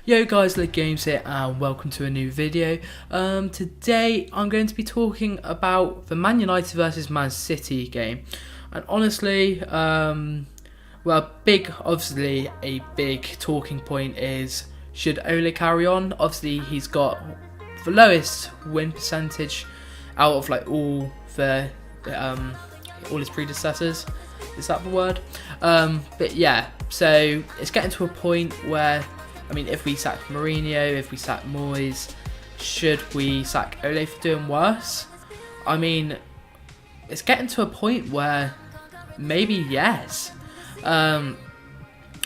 Yo guys, Leg Games here and welcome to a new video. Today I'm going to be talking about the Man United versus Man City game. And honestly, obviously a big talking point is, should Ole carry on? Obviously he's got the lowest win percentage out of all his predecessors. Is that the word? But yeah, so it's getting to a point where, if we sack Mourinho, if we sack Moyes, should we sack Ole for doing worse? It's getting to a point where maybe yes.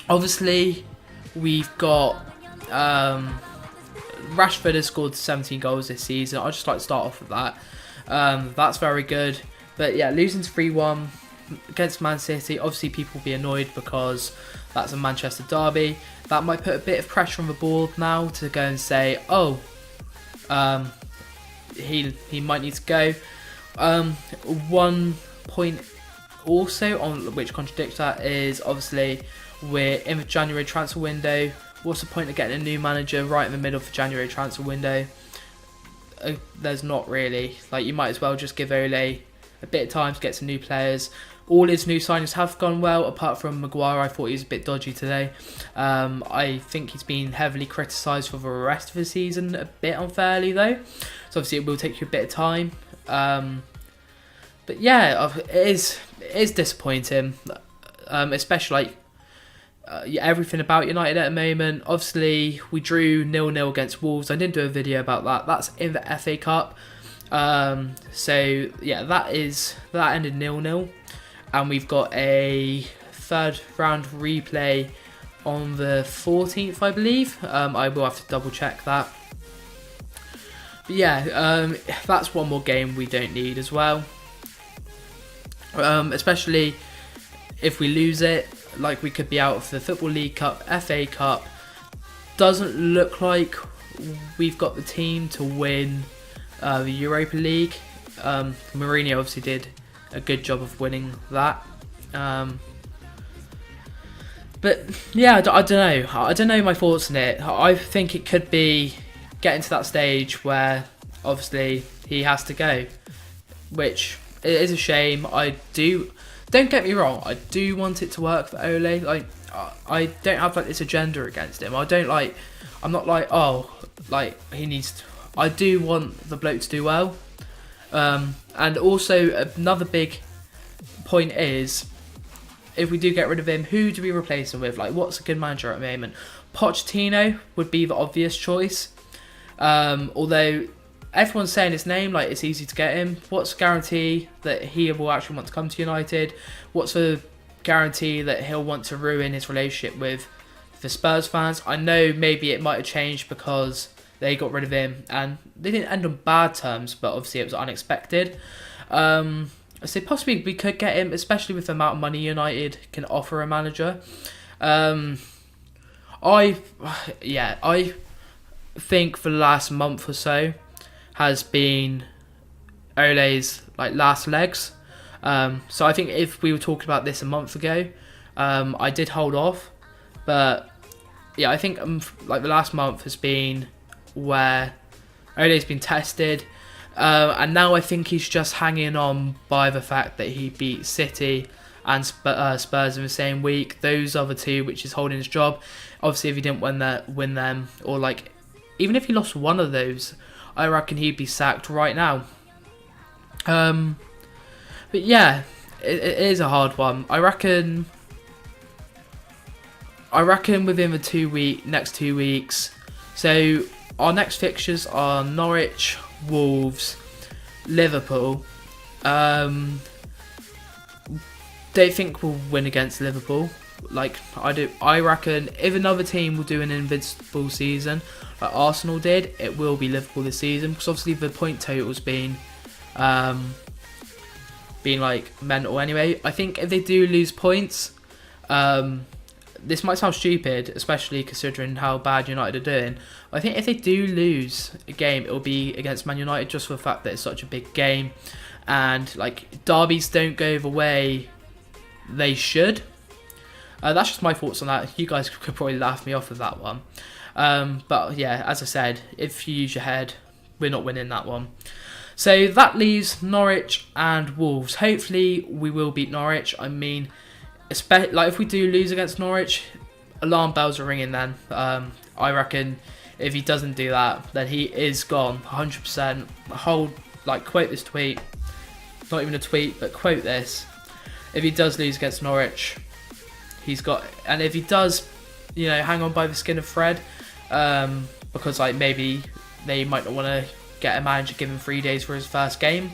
Obviously, we've got Rashford has scored 17 goals this season. I'd just like to start off with that. That's very good. But yeah, losing to 3-1 against Man City, obviously people will be annoyed because that's a Manchester derby. That might put a bit of pressure on the board now to go and say, he might need to go. One point also on which contradicts that is, obviously we're in the January transfer window. What's the point of getting a new manager right in the middle of the January transfer window? There's not really. You might as well just give Ole a bit of time to get some new players. All his new signings have gone well, apart from Maguire. I thought he was a bit dodgy today. I think he's been heavily criticised for the rest of the season, a bit unfairly though. So obviously it will take you a bit of time. But yeah, it is disappointing, especially everything about United at the moment. Obviously we drew 0-0 against Wolves. I didn't do a video about that. That's in the FA Cup. So yeah, that ended 0-0. And we've got a third round replay on the 14th, I believe. I will have to double check that. But yeah, that's one more game we don't need as well. Especially if we lose it, we could be out of the Football League Cup, FA Cup. Doesn't look like we've got the team to win the Europa League. Mourinho obviously did a good job of winning that. But yeah, I don't know. I don't know my thoughts on it. I think it could be getting to that stage where obviously he has to go, which it is a shame. Don't get me wrong, I do want it to work for Ole. I don't have this agenda against him. I'm not he needs to. I do want the bloke to do well. And also another big point is, if we do get rid of him, who do we replace him with? What's a good manager at the moment? Pochettino would be the obvious choice. Although everyone's saying his name, it's easy to get him. What's a guarantee that he will actually want to come to United? What's a guarantee that he'll want to ruin his relationship with the Spurs fans? I know maybe it might have changed because they got rid of him and they didn't end on bad terms, but obviously it was unexpected. So possibly we could get him, especially with the amount of money United can offer a manager. I think the last month or so has been Ole's last legs. So I think if we were talking about this a month ago, I did hold off, but yeah, I think the last month has been where Ole's been tested, and now I think he's just hanging on by the fact that he beat City and Spurs in the same week. Those are the two which is holding his job. Obviously, if he didn't win them, or even if he lost one of those, I reckon he'd be sacked right now. But yeah, it is a hard one. I reckon within the next 2 weeks. So our next fixtures are Norwich, Wolves, Liverpool. Don't think we'll win against Liverpool. I do. I reckon if another team will do an invincible season like Arsenal did, it will be Liverpool this season, because obviously the point total's been mental anyway. I think if they do lose points, this might sound stupid, especially considering how bad United are doing. I think if they do lose a game, it will be against Man United, just for the fact that it's such a big game, and derbies don't go the way they should. That's just my thoughts on that. You guys could probably laugh me off with that one. But yeah, as I said, if you use your head, we're not winning that one. So that leaves Norwich and Wolves. Hopefully we will beat Norwich. I mean, like if we do lose against Norwich, alarm bells are ringing then. I reckon if he doesn't do that, then he is gone 100%. Quote this tweet. Not even a tweet, but quote this. If he does lose against Norwich, he's got... And if he does, hang on by the skin of thread, because maybe they might not want to get a manager given 3 days for his first game,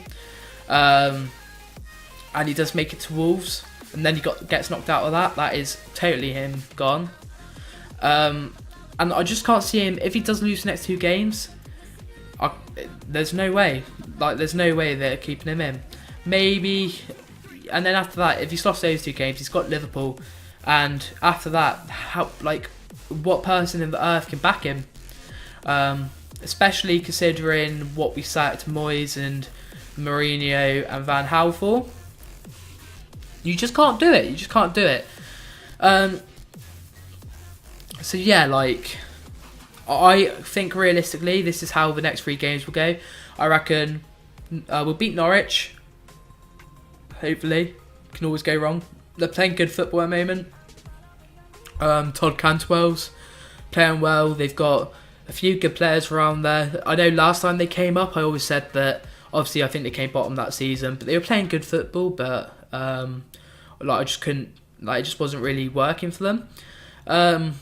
and he does make it to Wolves, and then he gets knocked out of that is totally him gone. And I just can't see him, if he does lose the next 2 games, there's no way. There's no way they're keeping him in. Maybe, and then after that, if he's lost those 2 games, he's got Liverpool, and after that, what person in the earth can back him? Especially considering what we sacked Moyes and Mourinho and Van Gaal for. You just can't do it. You just can't do it. So yeah, I think realistically, this is how the next 3 games will go. I reckon we'll beat Norwich. Hopefully, can always go wrong. They're playing good football at the moment. Todd Cantwell's playing well. They've got a few good players around there. I know last time they came up, I always said that. Obviously, I think they came bottom that season, but they were playing good football. But I just couldn't. It just wasn't really working for them. And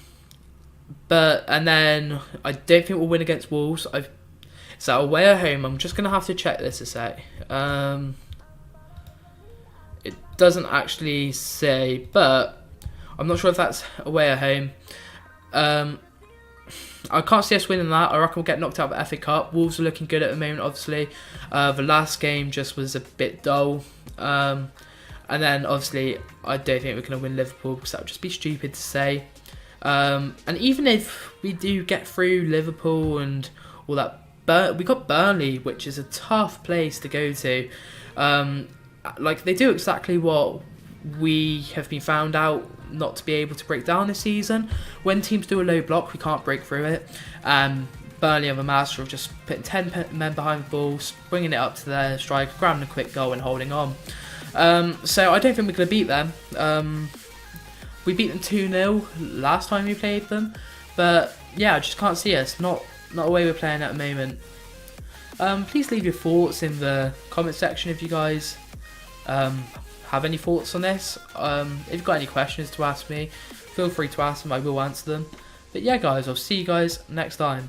then I don't think we'll win against Wolves. Is that away or home? I'm just gonna have to check this a sec. It doesn't actually say, but I'm not sure if that's away or home. I can't see us winning that. I reckon we'll get knocked out of the FA Cup. Wolves are looking good at the moment, obviously. The last game just was a bit dull. And then, obviously, I don't think we're going to win Liverpool because that would just be stupid to say. And even if we do get through Liverpool and all that, we got Burnley, which is a tough place to go to. They do exactly what we have been found out not to be able to break down this season. When teams do a low block, we can't break through it. Burnley are the master of just putting 10 men behind the balls, bringing it up to their striker, grabbing a quick goal and holding on. So I don't think we're going to beat them. We beat them 2-0 last time we played them. But yeah, I just can't see us. Not the way we're playing at the moment. Please leave your thoughts in the comment section if you guys have any thoughts on this. If you've got any questions to ask me, feel free to ask them. I will answer them. But yeah, guys, I'll see you guys next time.